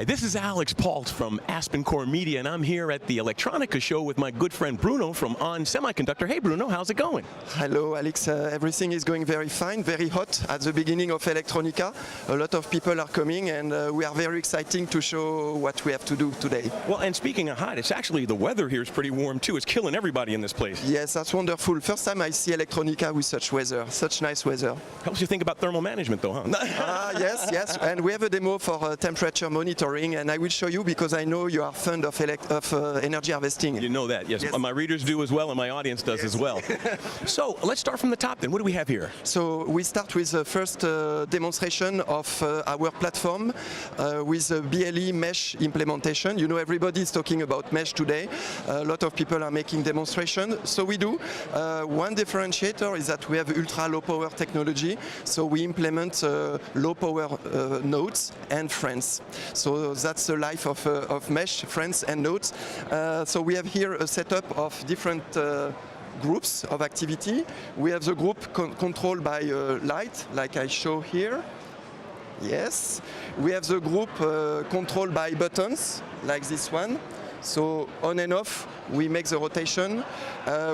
Hi, this is Alex Pault from Aspen Core Media, and I'm here at the Electronica show with my good friend Bruno from Semiconductor. Hey Bruno, how's it going? Hello Alex, everything is going very fine, very hot at the beginning of Electronica. A lot of people are coming and we are very excited to show what we have to do today. Well, and speaking of hot, it's actually the weather here is pretty warm too. It's killing everybody in this place. Yes, that's wonderful. First time I see Electronica with such weather, such nice weather. Helps you think about thermal management though, huh? Yes, and we have a demo for temperature monitoring, and I will show you because I know you are fond of energy harvesting. You know that, yes. My readers do as well, and my audience does as well. So let's start from the top then. What do we have here? So we start with the first demonstration of our platform with a BLE mesh implementation. You know, everybody is talking about mesh today. A lot of people are making demonstrations. So we do. One differentiator is that we have ultra low power technology. So we implement low power nodes and friends. So that's the life of mesh, friends and nodes. So we have here a setup of different groups of activity. We have the group controlled by light, like I show here. Yes. We have the group controlled by buttons, like this one. So on and off, we make the rotation.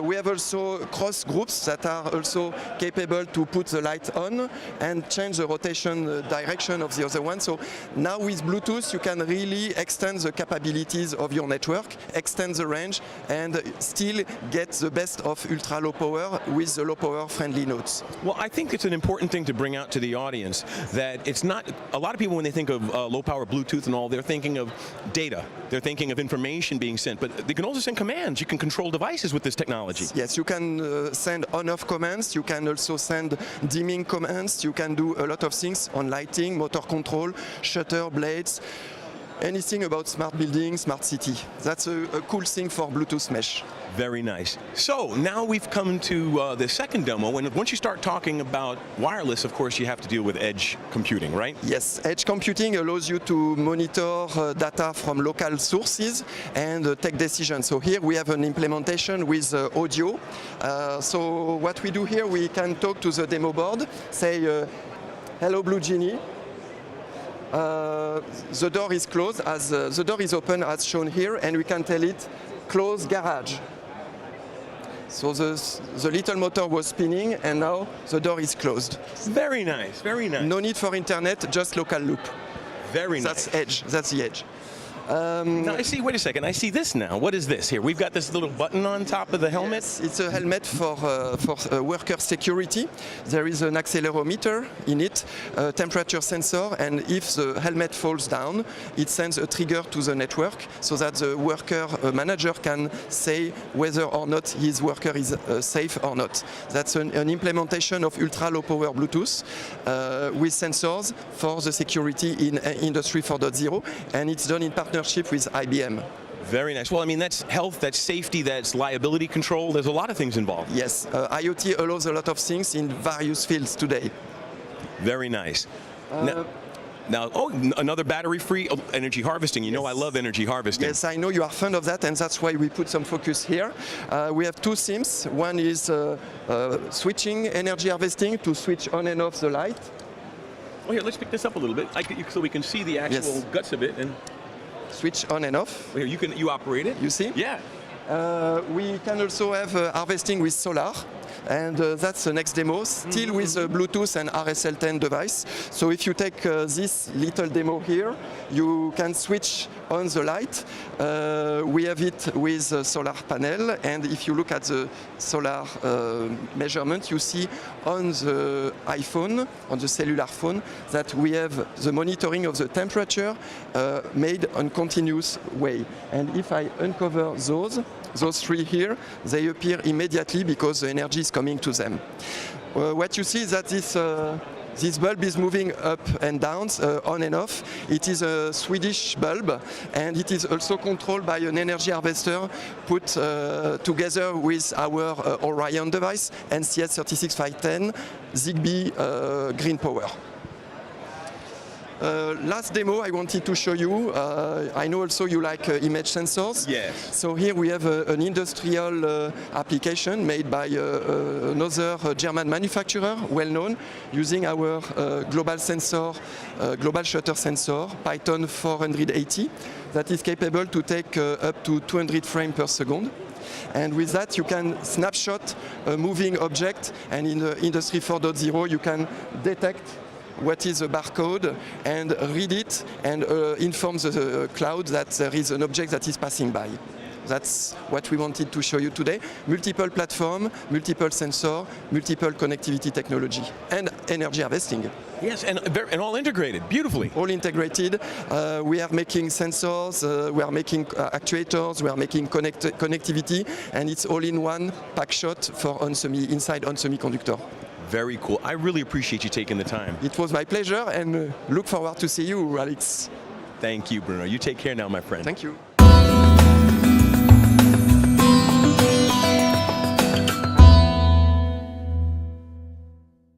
We have also cross groups that are also capable to put the light on and change the rotation direction of the other one. So now with Bluetooth, you can really extend the capabilities of your network, extend the range, and still get the best of ultra low power with the low power friendly nodes. Well, I think it's an important thing to bring out to the audience that it's not, a lot of people when they think of low power Bluetooth and all, they're thinking of data. They're thinking of information being sent, but they can also send commands. You can control devices with this technology. Yes, you can send on-off commands. You can also send dimming commands. You can do a lot of things on lighting, motor control, shutter, blades, anything about smart building, smart city. That's a cool thing for Bluetooth mesh. Very nice. So now we've come to the second demo, and once you start talking about wireless, of course, you have to deal with edge computing, right? Yes, edge computing allows you to monitor data from local sources and take decisions. So here we have an implementation with audio. So what we do here, we can talk to the demo board, say, hello Blue Genie. The door is closed, as the door is open as shown here, and we can tell it close garage. So the little motor was spinning, and now the door is closed. Very nice, very nice. No need for internet, just local loop. Very nice. That's edge, that's the edge. Now I see, wait a second, I see this now. What is this here? We've got this little button on top of the helmet. Yes, it's a helmet for worker security. There is an accelerometer in it, a temperature sensor, and if the helmet falls down, it sends a trigger to the network so that the worker manager can say whether or not his worker is safe or not. That's an implementation of ultra low power Bluetooth with sensors for the security in Industry 4.0, and it's done in partnership with IBM. Very nice. Well, I mean, that's health, that's safety, that's liability control. There's a lot of things involved. Yes, IoT allows a lot of things in various fields today. Very nice. Now, another battery-free energy harvesting. You know I love energy harvesting. Yes, I know you are fond of that, and that's why we put some focus here. We have two themes. One is switching energy harvesting to switch on and off the light. Well, here, let's pick this up a little bit so we can see the actual guts of it. And switch on and off. Here, you operate it. You see? Yeah. We can also have harvesting with solar, and that's the next demo, still with Bluetooth and RSL10 device. So if you take this little demo here, you can switch on the light. We have it with a solar panel, and if you look at the solar measurement, you see on the iPhone, on the cellular phone, that we have the monitoring of the temperature made on continuous way. And if I uncover those three here, they appear immediately because the energy is coming to them. What you see is that this bulb is moving up and down, on and off. It is a Swedish bulb, and it is also controlled by an energy harvester put together with our Orion device, NCS 36510, Zigbee green power. Last demo I wanted to show you. I know also you like image sensors. Yes. So here we have an industrial application made by another German manufacturer, well known, using our global sensor, global shutter sensor, Python 480, that is capable to take up to 200 frames per second. And with that, you can snapshot a moving object, and in the Industry 4.0, you can detect what is a barcode and read it and inform the cloud that there is an object that is passing by. That's what we wanted to show you today. Multiple platform, multiple sensor, multiple connectivity technology, and energy harvesting. Yes, and all integrated, beautifully. All integrated. We are making sensors, we are making actuators, we are making connectivity, and it's all in one pack shot for inside on semiconductor. Very cool. I really appreciate you taking the time. It was my pleasure, and look forward to see you, Alex. Thank you, Bruno. You take care now, my friend. Thank you.